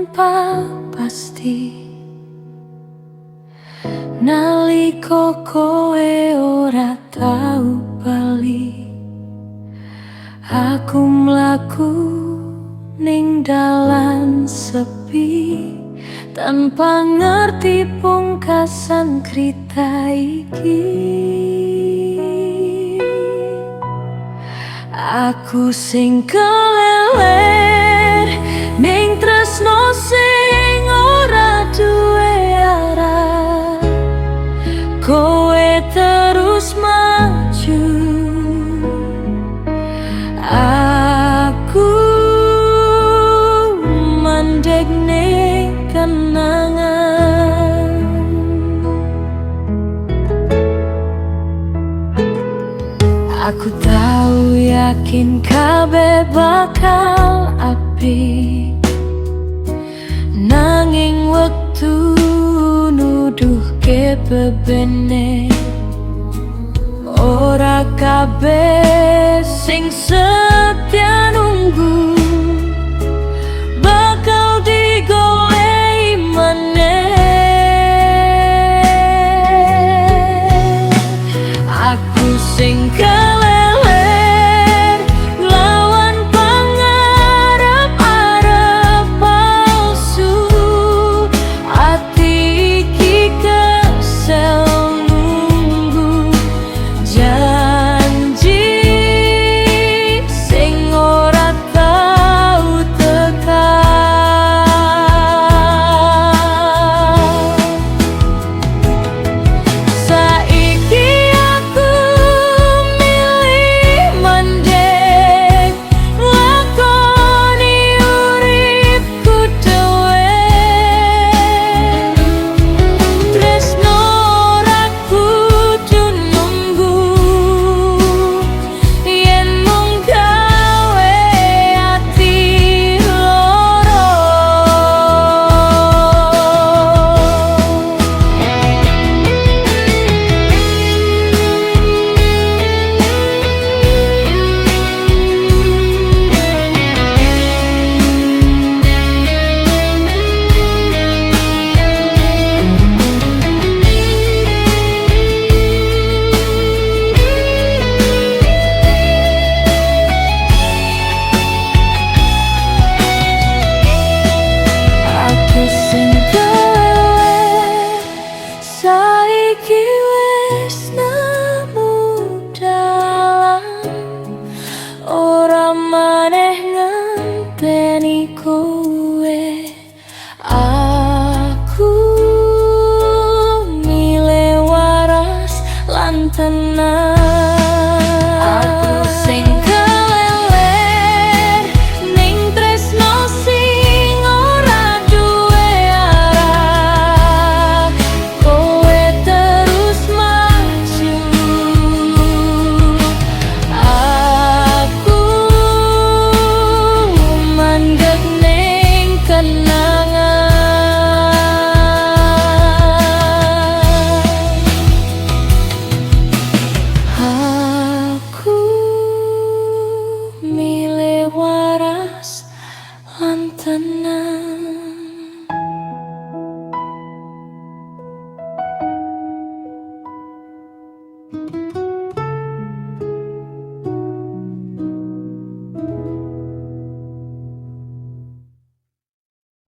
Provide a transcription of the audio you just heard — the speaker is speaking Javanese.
tanpa pasti. Nalika kowe ora tau bali, aku mlaku ning dalan sepi, tanpa ngerti pungkasan krita iki. Aku sing keleler ning tresno sing ora duwe arah, kowe terus maju, aku mandek ning kenangan. Aku tahu yakin kabeh bakal apik, nanging wektu nuduhke bebene. Ora kabeh sing setia nunggu bakal digolehi maneh. Aku sing keleler lawan pangarep-arep palsu, ati iki kesel nunggu janji sing ora tau tekan. Saiki aku milih mandek lakoni uripku dhewe. Tresno ora kudu nunggu, yen mung gawe ati loro. Aku sing keleler saiki wis nemu dalan, ora maneh ngenteni kowe. Aku milih waras lan tenang.